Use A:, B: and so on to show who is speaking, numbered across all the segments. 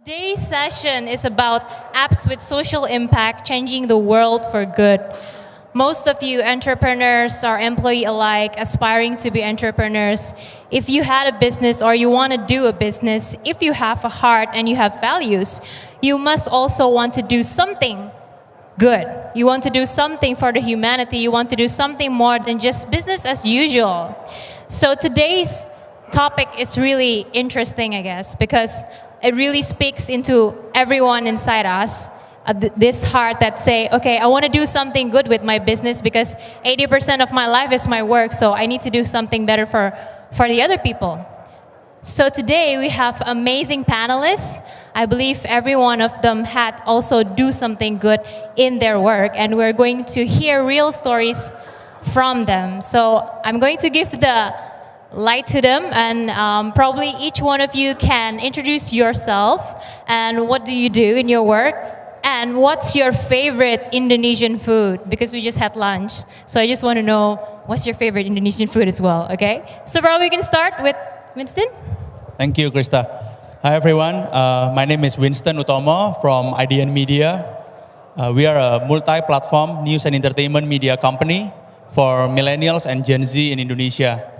A: Today's session is about apps with social impact changing the world for good. Most of you entrepreneurs or employee alike aspiring to be entrepreneurs, if you had a business or you want to do a business, if you have a heart and you have values, you must also want to do something good. You want to do something for the humanity. You want to do something more than just business as usual. So today's topic is really interesting, I guess, because it really speaks into everyone inside us. This heart that say, okay, I want to do something good with my business because 80% of my life is my work, so I need to do something better for the other people. So today we have amazing panelists. I believe every one of them had also do something good in their work, and we're going to hear real stories from them. So I'm going to give the light to them, and probably each one of you can introduce yourself and what do you do in your work and what's your favorite Indonesian food, because we just had lunch. So I just want to know what's your favorite Indonesian food as well, okay? So probably we can start with Winston.
B: Thank you, Christa. Hi, everyone. My name is Winston Utomo from IDN Media. We are a multi-platform news and entertainment media company for millennials and Gen Z in Indonesia.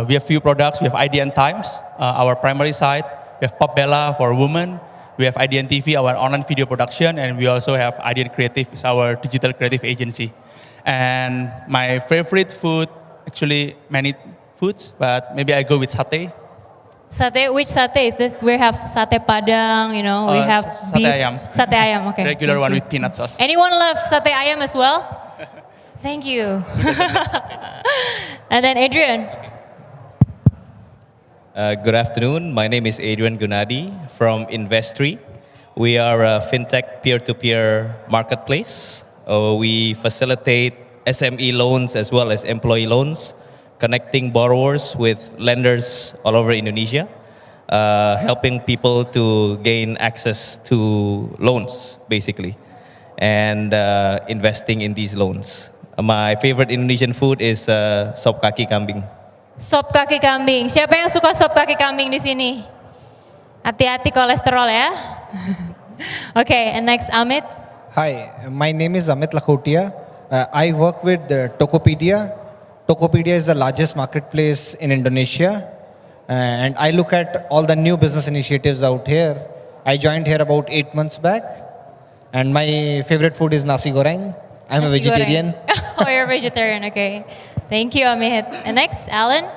B: We have few products. We have IDN Times, our primary site. We have Pop Bella for women. We have IDN TV, our online video production, and we also have IDN Creative, it's our digital creative agency. And my favorite food, actually many foods, but maybe I go with satay.
A: Satay, which satay is this? We have satay padang, you know, we have
B: satay
A: beef.
B: ayam.
A: Satay ayam, okay.
B: Regular one with peanut sauce.
A: Anyone love satay ayam as well? Thank you. And then Adrian.
C: Good afternoon. My name is Adrian Gennad from Investry. We are a fintech peer-to-peer marketplace. We facilitate SME loans as well as employee loans, connecting borrowers with lenders all over Indonesia, helping people to gain access to loans, basically, and investing in these loans. My favorite Indonesian food is sop kaki kambing.
A: Sop kaki kambing. Siapa yang suka sop kaki kambing di sini? Hati-hati kolesterol ya. Okay, and next Amit.
D: Hi, my name is Amit Lakhotia. I work with Tokopedia. Tokopedia is the largest marketplace in Indonesia, and I look at all the new business initiatives out here. I joined here about 8 months back, and my favorite food is nasi goreng. I'm a vegetarian.
A: Oh, you're a vegetarian, okay. Thank you, Amit. And next, Alan.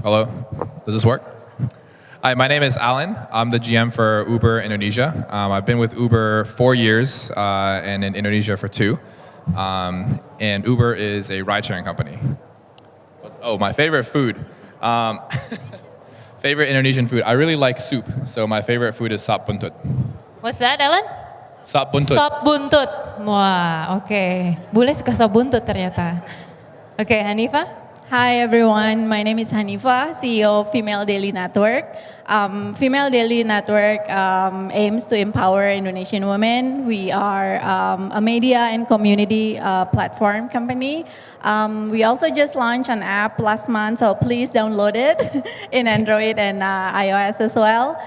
E: Hello, does this work? Hi, my name is Alan. I'm the GM for Uber Indonesia. I've been with Uber 4 years and in Indonesia for 2. And Uber is a ride-sharing company. Oh, my favorite food. Favorite Indonesian food. I really like soup, so my favorite food is sop buntut.
A: What's that, Alan?
E: Sop buntut.
A: Sop buntut. Wah, okay. Bule suka sop buntut ternyata. Okay, Hanifa.
F: Hi everyone, my name is Hanifa, CEO of Female Daily Network. Female Daily Network aims to empower Indonesian women. We are a media and community platform company. We also just launched an app last month, so please download it in Android and iOS as well.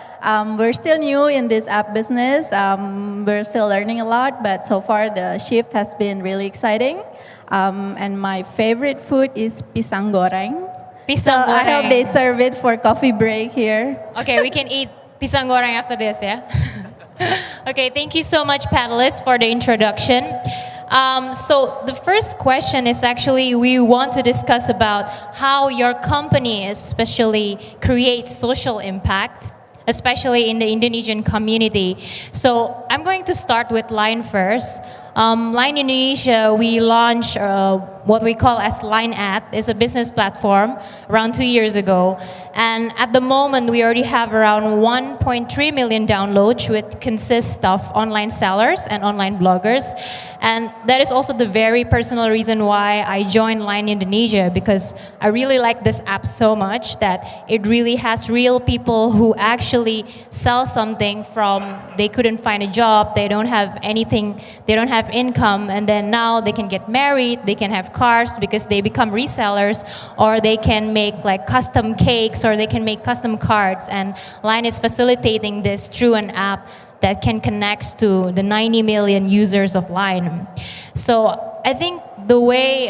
F: We're still new in this app business. We're still learning a lot, but so far the shift has been really exciting. And my favorite food is pisang goreng.
A: Pisang goreng.
F: I hope they serve it for coffee break here.
A: Okay, we can eat pisang goreng after this, yeah? Okay, thank you so much, panelists, for the introduction. So the first question is actually, we want to discuss about how your company especially creates social impact, especially in the Indonesian community. So I'm going to start with Line first. Line Indonesia, we launched what we call as Line Ad. It's a business platform around 2 years ago. And at the moment, we already have around 1.3 million downloads, which consist of online sellers and online bloggers. And that is also the very personal reason why I joined Line Indonesia, because I really like this app so much that it really has real people who actually sell something from they couldn't find a job, they don't have anything, they don't have have income, and then now they can get married, they can have cars because they become resellers, or they can make like custom cakes, or they can make custom cards. And Line is facilitating this through an app that can connect to the 90 million users of Line. So I think the way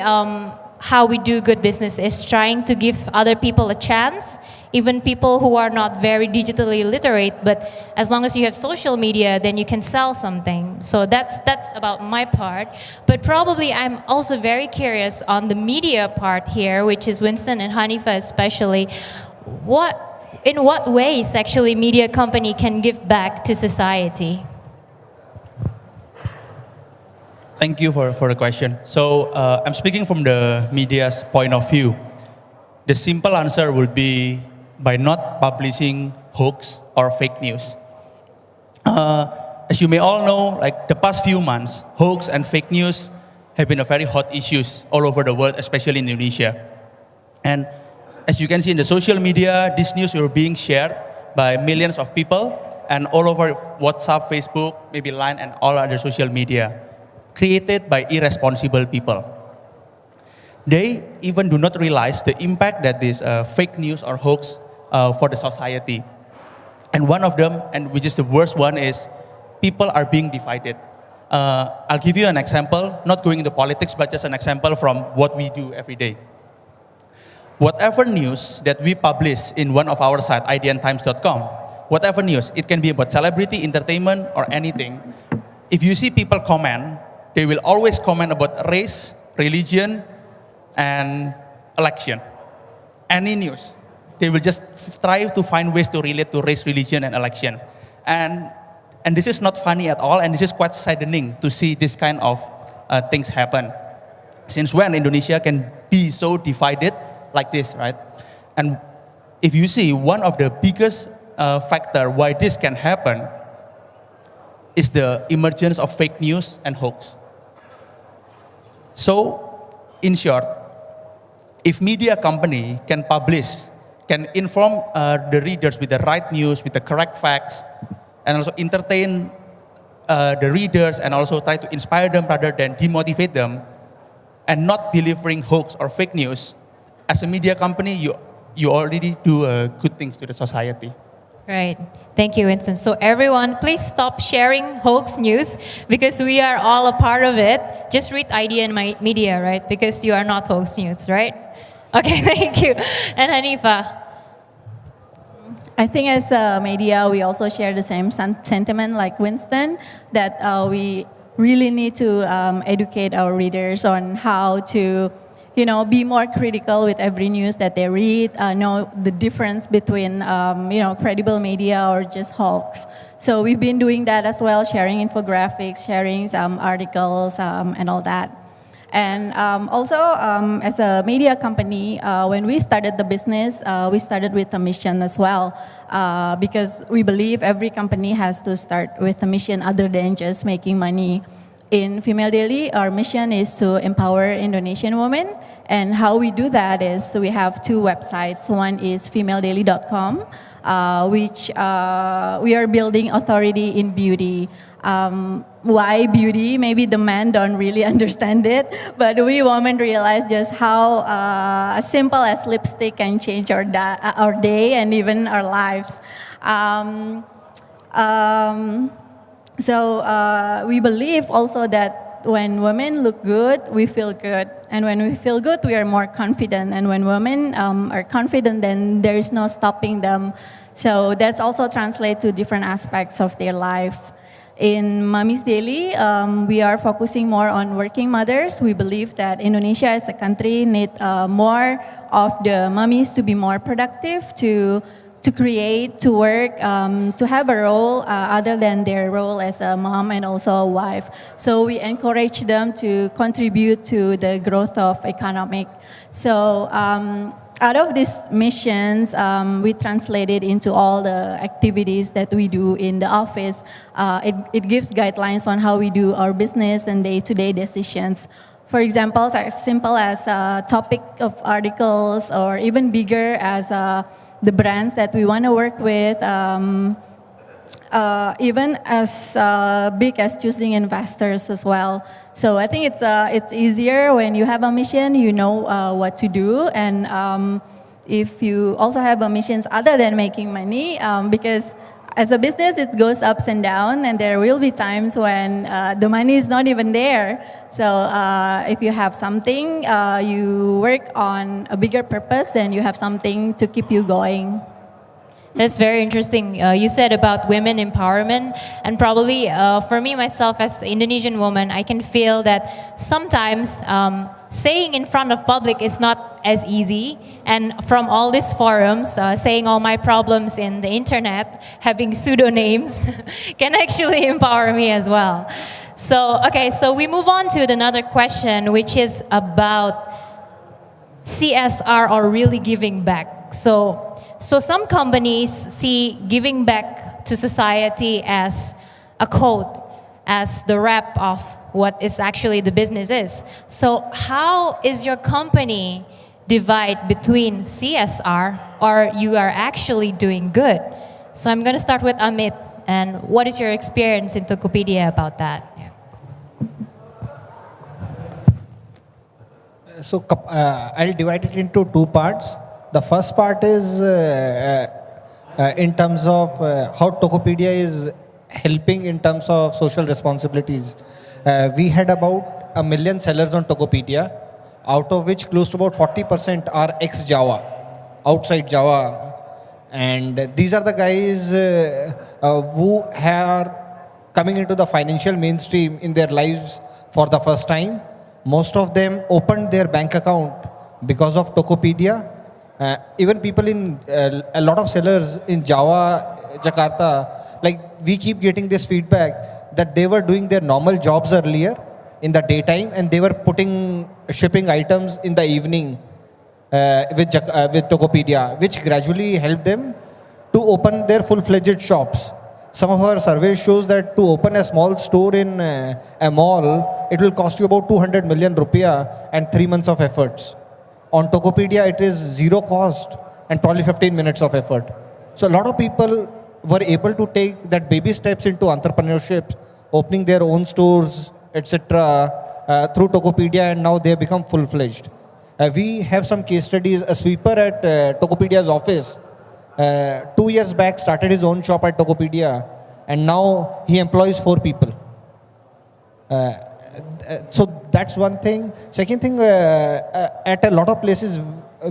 A: how we do good business is trying to give other people a chance, even people who are not very digitally literate, but as long as you have social media, then you can sell something. So that's about my part. But probably I'm also very curious on the media part here, which is Winston and Hanifa especially. In what ways actually media company can give back to society?
B: Thank you for the question. So I'm speaking from the media's point of view. The simple answer would be by not publishing hoax or fake news. As you may all know, like the past few months, hoax and fake news have been a very hot issues all over the world, especially in Indonesia. And as you can see in the social media, these news were being shared by millions of people and all over WhatsApp, Facebook, maybe Line, and all other social media, created by irresponsible people. They even do not realize the impact that this fake news or hoax for the society. And one of them, and which is the worst one, is people are being divided. I'll give you an example, not going into politics, but just an example from what we do every day. Whatever news that we publish in one of our sites, idntimes.com, whatever news, it can be about celebrity, entertainment, or anything. If you see people comment, they will always comment about race, religion, and election. Any news. They will just try to find ways to relate to race, religion, and election. And this is not funny at all, and this is quite saddening to see this kind of things happen. Since when Indonesia can be so divided like this, right? And if you see, one of the biggest factor why this can happen is the emergence of fake news and hoax. So, in short, if media company can publish, can inform the readers with the right news, with the correct facts, and also entertain the readers and also try to inspire them rather than demotivate them, and not delivering hoax or fake news, as a media company, you already do good things to the society.
A: Right. Thank you, Winston. So everyone, please stop sharing hoax news because we are all a part of it. Just read ID and my media, right? Because you are not hoax news, right? Okay, thank you. And Hanifa?
F: I think as a media, we also share the same sentiment like Winston, that we really need to educate our readers on how to be more critical with every news that they read, know the difference between, credible media or just hoax. So we've been doing that as well, sharing infographics, sharing some articles, and all that. And also, as a media company, when we started the business, we started with a mission as well, because we believe every company has to start with a mission other than just making money. In Female Daily, our mission is to empower Indonesian women. And how we do that is we have two websites. One is femaledaily.com, which we are building authority in beauty. Why beauty? Maybe the men don't really understand it, but we women realize just how as simple as lipstick can change our day and even our lives. So we believe also that when women look good, we feel good. And when we feel good, we are more confident. And when women are confident, then there is no stopping them. So that's also translates to different aspects of their life. In Mommy's Daily, we are focusing more on working mothers. We believe that Indonesia as a country need more of the mummies to be more productive, to create, to work, to have a role other than their role as a mom and also a wife. So we encourage them to contribute to the growth of economic. So out of these missions, we translated into all the activities that we do in the office. It gives guidelines on how we do our business and day-to-day decisions. For example, as simple as a topic of articles, or even bigger as the brands that we want to work with, even as big as choosing investors as well. So I think it's easier when you have a mission, you know what to do, and if you also have missions other than making money, because as a business, it goes ups and down, and there will be times when the money is not even there. So if you have something, you work on a bigger purpose, then you have something to keep you going.
A: That's very interesting. You said about women empowerment, and probably for me myself as an Indonesian woman, I can feel that sometimes saying in front of public is not as easy. And from all these forums, saying all my problems in the internet, having pseudonames, can actually empower me as well. So, okay, so we move on to another question, which is about CSR or really giving back. So some companies see giving back to society as a code, as the wrap of what is actually the business is. So how is your company divide between CSR or you are actually doing good? So I'm going to start with Amit. And what is your experience in Tokopedia about that?
D: So I'll divide it into two parts. The first part is in terms of how Tokopedia is helping in terms of social responsibilities. We had about 1 million sellers on Tokopedia, out of which close to about 40% are ex-Java, outside Java. And these are the guys who are coming into the financial mainstream in their lives for the first time. Most of them opened their bank account because of Tokopedia. Even people in a lot of sellers in Java, Jakarta, like we keep getting this feedback that they were doing their normal jobs earlier in the daytime and they were shipping items in the evening with Tokopedia, which gradually helped them to open their full-fledged shops. Some of our surveys shows that to open a small store in a mall, it will cost you about 200 million rupiah and 3 months of efforts. On Tokopedia, it is zero cost and probably 15 minutes of effort. So a lot of people were able to take that baby steps into entrepreneurship, opening their own stores, etc. Through Tokopedia, and now they have become full-fledged. We have some case studies. A sweeper at Tokopedia's office 2 years back started his own shop at Tokopedia, and now he employs 4 people. So that's one thing. Second thing, at a lot of places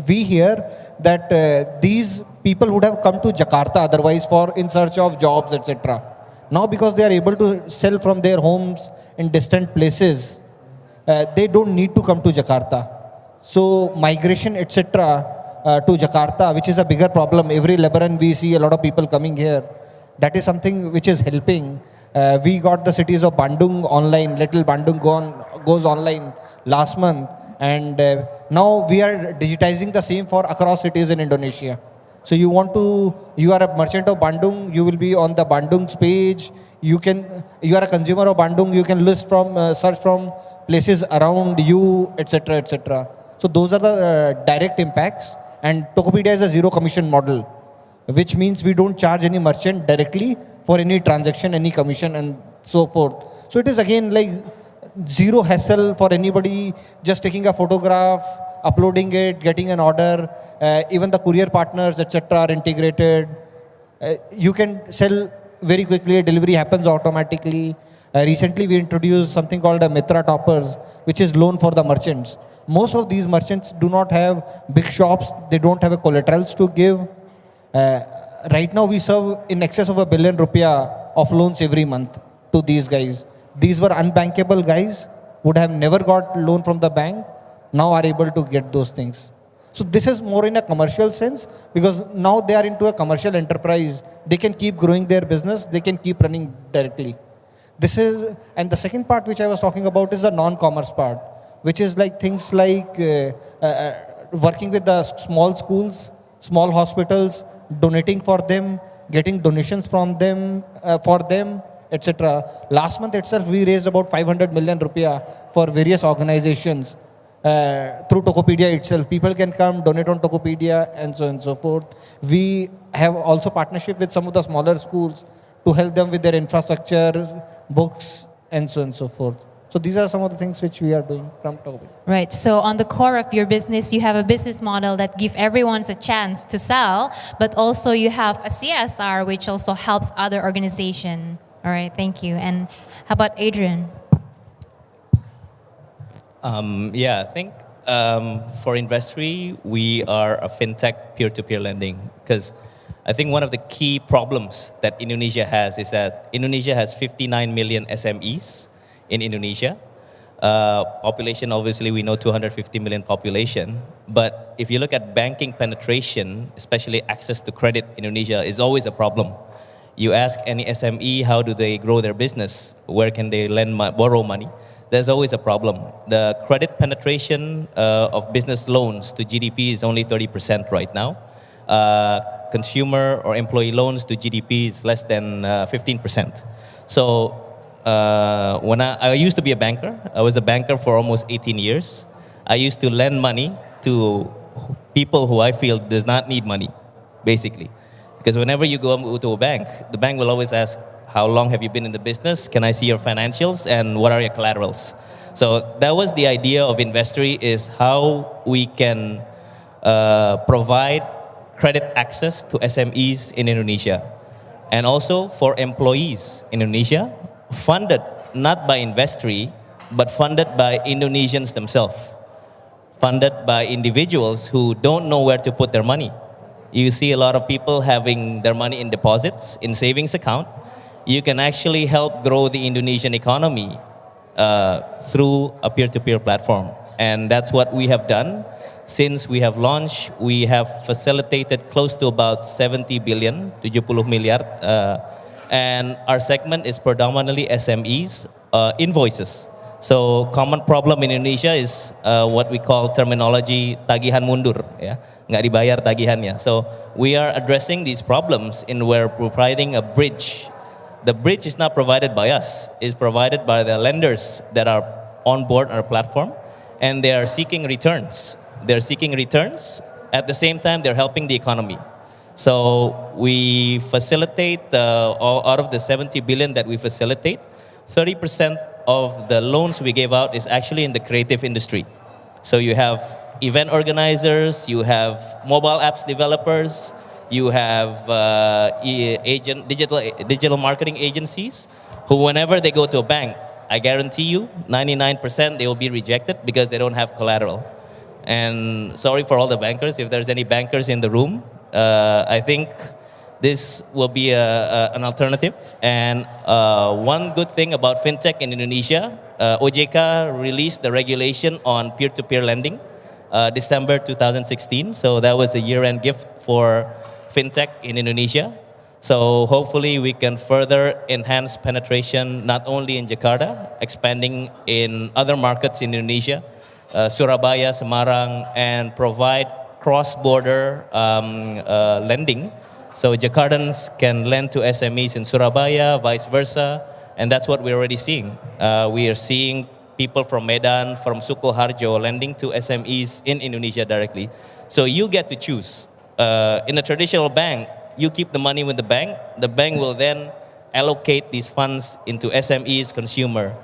D: we hear that these people would have come to Jakarta otherwise for in search of jobs, etc. Now because they are able to sell from their homes in distant places, they don't need to come to Jakarta. So migration, etc. To Jakarta, which is a bigger problem. Every Lebanon we see a lot of people coming here. That is something which is helping. We got the cities of Bandung online. Little Bandung goes online last month, and now we are digitizing the same for across cities in Indonesia. So you are a merchant of Bandung, you will be on the Bandung's page. You are a consumer of Bandung, you can search from places around you, etc., etc. So those are the direct impacts. And Tokopedia is a zero commission model, which means we don't charge any merchant directly for any transaction, any commission, and so forth. So it is again like zero hassle for anybody, just taking a photograph, uploading it, getting an order. Even the courier partners, etc. are integrated. You can sell very quickly, delivery happens automatically. Recently we introduced something called a Mitra Toppers, which is loan for the merchants. Most of these merchants do not have big shops, they don't have a collaterals to give. Right now we serve in excess of 1 billion rupiah of loans every month to these guys. These were unbankable guys, would have never got loan from the bank, now are able to get those things. So this is more in a commercial sense, because now they are into a commercial enterprise. They can keep growing their business, they can keep running directly. And the second part which I was talking about is the non-commerce part, which is like things like working with the small schools, small hospitals, donating for them, getting donations from them, for them, etc. Last month itself, we raised about 500 million rupiah for various organizations through Tokopedia itself. People can come, donate on Tokopedia, and so on and so forth. We have also partnership with some of the smaller schools to help them with their infrastructure, books, and so on and so forth. So these are some of the things which we are doing from Tokopedia.
A: Right. So on the core of your business, you have a business model that give everyone a chance to sell, but also you have a CSR which also helps other organization. All right. Thank you. And how about Adrian?
C: Yeah, I think for Investry, we are a fintech peer-to-peer lending because I think one of the key problems that Indonesia has is that Indonesia has 59 million SMEs in Indonesia. Population, obviously, we know 250 million population. But if you look at banking penetration, especially access to credit in Indonesia, is always a problem. You ask any SME, how do they grow their business? Where can they borrow money? There's always a problem. The credit penetration of business loans to GDP is only 30% right now. Consumer or employee loans to GDP is less than 15%. So when I used to be a banker, I was a banker for almost 18 years. I used to lend money to people who I feel does not need money, basically. Because whenever you go to a bank, the bank will always ask, how long have you been in the business? Can I see your financials? And what are your collaterals? So that was the idea of Investry, is how we can provide credit access to SMEs in Indonesia. And also for employees in Indonesia, funded not by Investry, but funded by Indonesians themselves. Funded by individuals who don't know where to put their money. You see a lot of people having their money in deposits, in savings account. You can actually help grow the Indonesian economy through a peer-to-peer platform. And that's what we have done. Since we have launched, we have facilitated close to about 70 billion, 70 miliar. And our segment is predominantly SMEs, invoices. So common problem in Indonesia is what we call terminology tagihan mundur, ya, nggak dibayar tagihannya. So we are addressing these problems in we're providing a bridge. The bridge is not provided by us; it's provided by the lenders that are on board our platform, and they are seeking returns. They're seeking returns. At the same time, they're helping the economy. So we facilitate, out of the 70 billion that we facilitate, 30% of the loans we gave out is actually in the creative industry. So you have event organizers, you have mobile apps developers, you have digital marketing agencies who, whenever they go to a bank, I guarantee you 99% they will be rejected because they don't have collateral. And sorry for all the bankers, if there's any bankers in the room, I think this will be an alternative. And one good thing about fintech in Indonesia, OJK released the regulation on peer-to-peer lending, December 2016. So that was a year-end gift for fintech in Indonesia. So hopefully we can further enhance penetration not only in Jakarta, expanding in other markets in Indonesia, Surabaya, Semarang, and provide cross-border lending. So Jakartans can lend to SMEs in Surabaya, vice versa, and that's what we're already seeing. We are seeing people from Medan, from Sukoharjo lending to SMEs in Indonesia directly. So you get to choose. In a traditional bank, you keep the money with the bank will then allocate these funds into SMEs, consumer.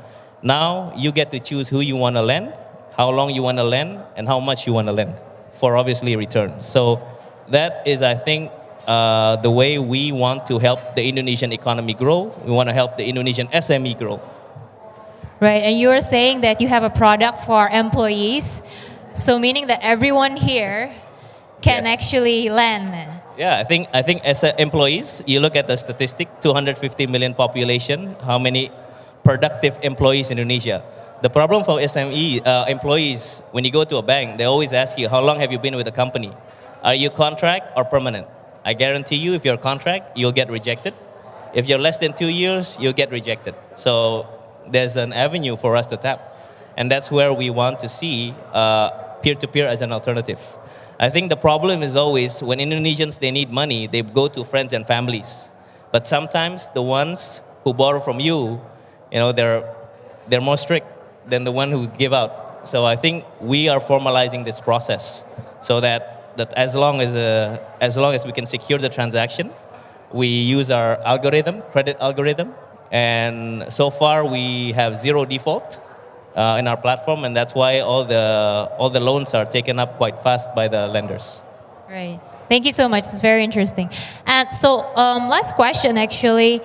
C: Now you get to choose who you want to lend, how long you want to lend, and how much you want to lend for obviously return. So that is, I think, the way we want to help the Indonesian economy grow. We want to help the Indonesian SME grow.
A: Right, and you are saying that you have a product for employees, so meaning that everyone here can
C: Yes.
A: actually lend.
C: Yeah, I think as employees, you look at the statistic, 250 million population, how many productive employees in Indonesia. The problem for SME employees, when you go to a bank, they always ask you, how long have you been with the company? Are you contract or permanent? I guarantee you, if you're contract, you'll get rejected. If you're less than 2 years, you'll get rejected. So there's an avenue for us to tap. And that's where we want to see peer-to-peer as an alternative. I think the problem is always when Indonesians, they need money, they go to friends and families. But sometimes the ones who borrow from you, they're more strict than the one who give out. So I think we are formalizing this process so that as long as we can secure the transaction, We use our algorithm, credit algorithm, and so far we have zero default in our platform, and that's why all the loans are taken up quite fast by the lenders.
A: Right. Thank you so much. It's very interesting. And so, last question actually.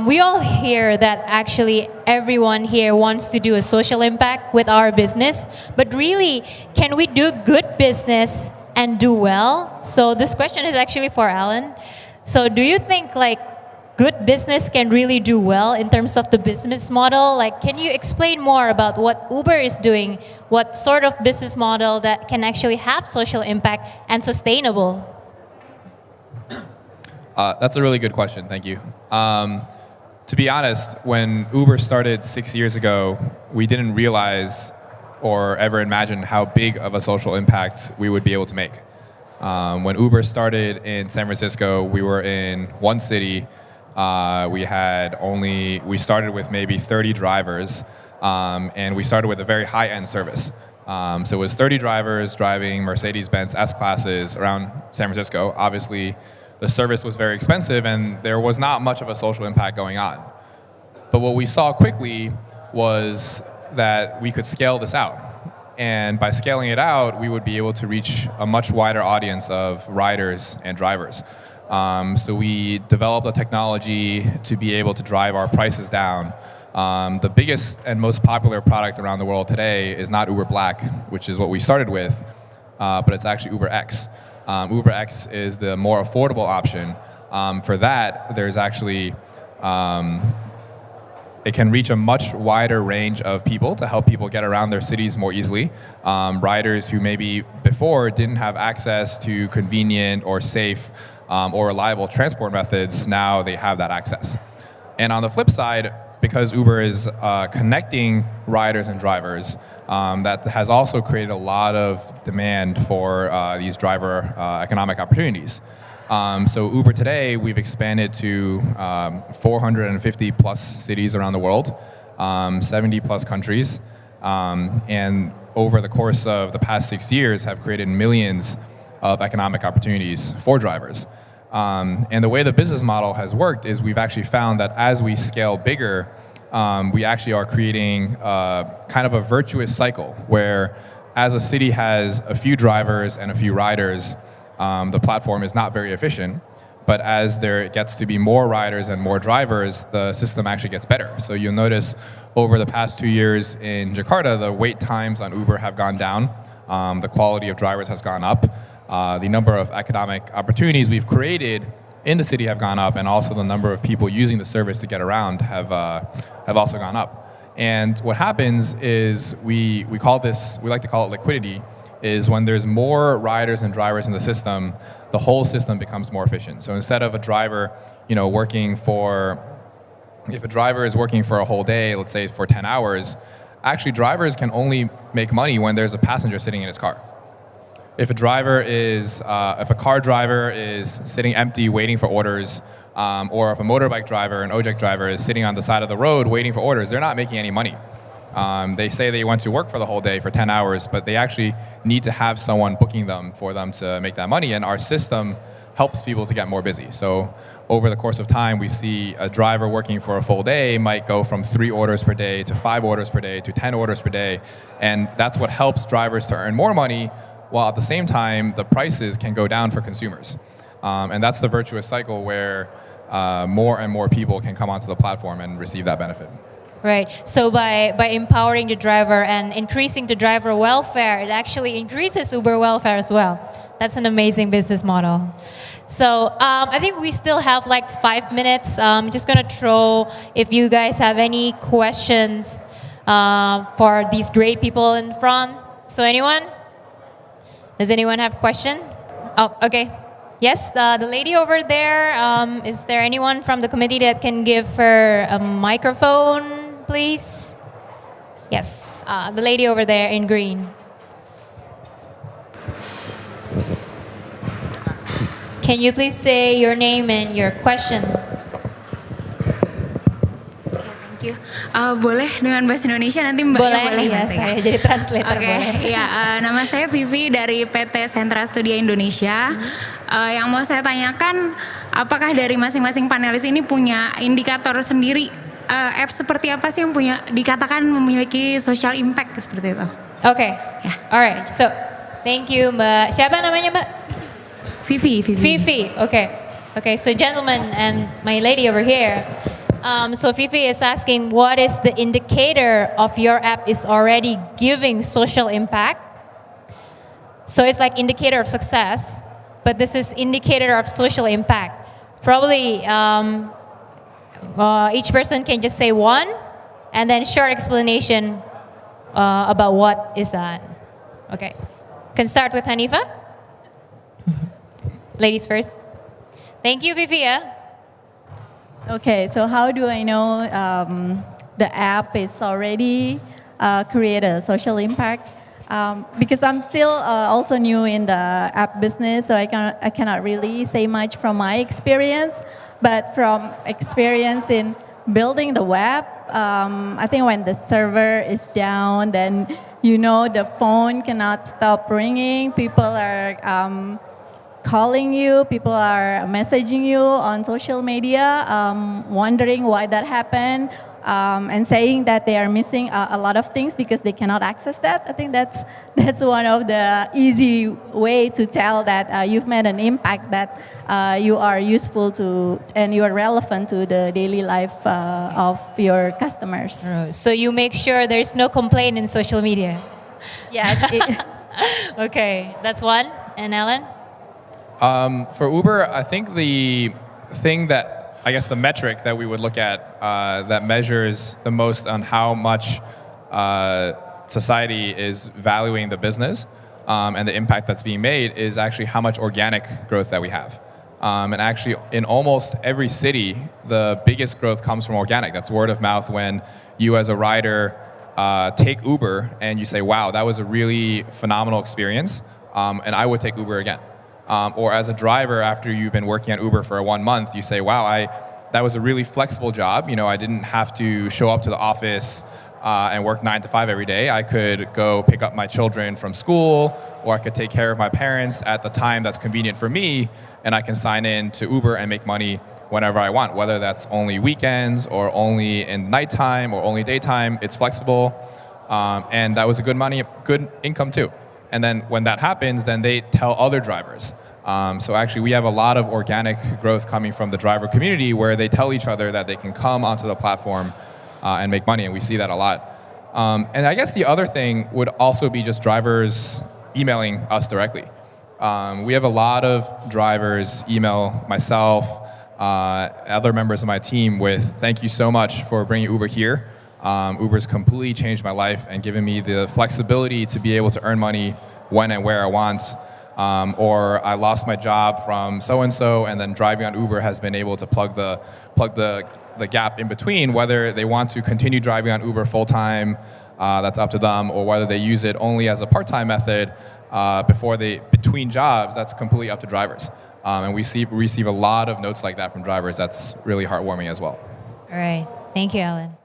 A: We all hear that actually everyone here wants to do a social impact with our business, but really, can we do good business and do well? So this question is actually for Alan. So do you think like good business can really do well in terms of the business model? Like, can you explain more about what Uber is doing? What sort of business model that can actually have social impact and sustainable?
E: That's a really good question. Thank you. To be honest, when Uber started 6 years ago, we didn't realize or ever imagine how big of a social impact we would be able to make. When Uber started in San Francisco, we were in one city. We started with maybe 30 drivers, and we started with a very high-end service. So it was 30 drivers driving Mercedes-Benz S-classes around San Francisco. Obviously, the service was very expensive, and there was not much of a social impact going on. But what we saw quickly was that we could scale this out. And by scaling it out, we would be able to reach a much wider audience of riders and drivers. So we developed a technology to be able to drive our prices down. The biggest and most popular product around the world today is not Uber Black, which is what we started with, but it's actually Uber X. Uber X is the more affordable option. For that, there's actually, it can reach a much wider range of people to help people get around their cities more easily. Riders who maybe before didn't have access to convenient or safe or reliable transport methods, now they have that access. And on the flip side, because Uber is connecting riders and drivers, that has also created a lot of demand for these driver economic opportunities. So Uber today, we've expanded to 450 plus cities around the world, 70 plus countries, and over the course of the past 6 years have created millions of economic opportunities for drivers. And the way the business model has worked is we've actually found that as we scale bigger, we actually are creating kind of a virtuous cycle where as a city has a few drivers and a few riders, the platform is not very efficient. But as there gets to be more riders and more drivers, the system actually gets better. So you'll notice over the past 2 years in Jakarta, the wait times on Uber have gone down. The quality of drivers has gone up. The number of economic opportunities we've created in the city have gone up, and also the number of people using the service to get around have also gone up. And what happens is we like to call it liquidity, is when there's more riders and drivers in the system, the whole system becomes more efficient. So instead of a driver, if a driver is working for a whole day, let's say for 10 hours, actually drivers can only make money when there's a passenger sitting in his car. If a car driver is sitting empty waiting for orders, or if a motorbike driver, an ojek driver is sitting on the side of the road waiting for orders, they're not making any money. They say they went to work for the whole day for 10 hours, but they actually need to have someone booking them for them to make that money, and our system helps people to get more busy. So over the course of time, we see a driver working for a full day might go from 3 orders per day to 5 orders per day to 10 orders per day, and that's what helps drivers to earn more money, while at the same time, the prices can go down for consumers. And that's the virtuous cycle where more and more people can come onto the platform and receive that benefit.
A: Right. So by empowering the driver and increasing the driver welfare, it actually increases Uber welfare as well. That's an amazing business model. So I think we still have like 5 minutes. I'm just going to throw, if you guys have any questions for these great people in front. So anyone? Does anyone have a question? Oh, okay. Yes, the lady over there. Is there anyone from the committee that can give her a microphone, please? Yes, the lady over there in green. Can you please say your name and your question?
G: Thank you. Boleh dengan bahasa Indonesia nanti Mbaknya boleh
A: ya,
G: nanti
A: saya jadi translator.
G: Oke, ya, nama saya Vivi dari PT Sentra Studia Indonesia. Yang mau saya tanyakan, apakah dari masing-masing panelis ini punya indikator sendiri apps seperti apa sih yang punya dikatakan memiliki social impact seperti itu?
A: Okay.
G: Yeah.
A: Alright. So, thank you, Mbak. Siapa namanya, Mbak?
G: Vivi.
A: Fifi. Okay. Okay. So, gentlemen and my lady over here. So Fifi is asking, what is the indicator of your app is already giving social impact? So it's like indicator of success, but this is indicator of social impact. Probably each person can just say one, and then short explanation about what is that. Okay, can start with Hanifa. Ladies first. Thank you, Fifi.
F: Okay, so how do I know the app is already create a social impact? Because I'm still also new in the app business, so I cannot really say much from my experience. But from experience in building the web, I think when the server is down, then the phone cannot stop ringing. People are calling you, people are messaging you on social media, wondering why that happened, and saying that they are missing a lot of things because they cannot access that. I think that's one of the easy way to tell that you've made an impact, that you are useful to and you are relevant to the daily life of your customers.
A: So you make sure there's no complaint in social media.
F: Yes.
A: Okay, that's one. And Ellen?
E: For Uber, I think the thing that, I guess the metric that we would look at that measures the most on how much society is valuing the business and the impact that's being made is actually how much organic growth that we have. And actually, in almost every city, the biggest growth comes from organic. That's word of mouth. When you as a rider take Uber and you say, wow, that was a really phenomenal experience, and I would take Uber again. Or as a driver, after you've been working at Uber for 1 month, you say, wow, that was a really flexible job. I didn't have to show up to the office and work 9 to 5 every day. I could go pick up my children from school, or I could take care of my parents at the time that's convenient for me, and I can sign in to Uber and make money whenever I want, whether that's only weekends or only in nighttime or only daytime. It's flexible, and that was a good income too. And then when that happens, then they tell other drivers. So actually, we have a lot of organic growth coming from the driver community, where they tell each other that they can come onto the platform and make money, and we see that a lot. And I guess the other thing would also be just drivers emailing us directly. We have a lot of drivers email myself, other members of my team with, thank you so much for bringing Uber here. Uber's completely changed my life and given me the flexibility to be able to earn money when and where I want. Or I lost my job from so-and-so, and then driving on Uber has been able to plug the gap in between, whether they want to continue driving on Uber full-time, that's up to them, or whether they use it only as a part-time method between jobs, that's completely up to drivers. And we receive a lot of notes like that from drivers. That's really heartwarming as well.
A: All right. Thank you, Alan.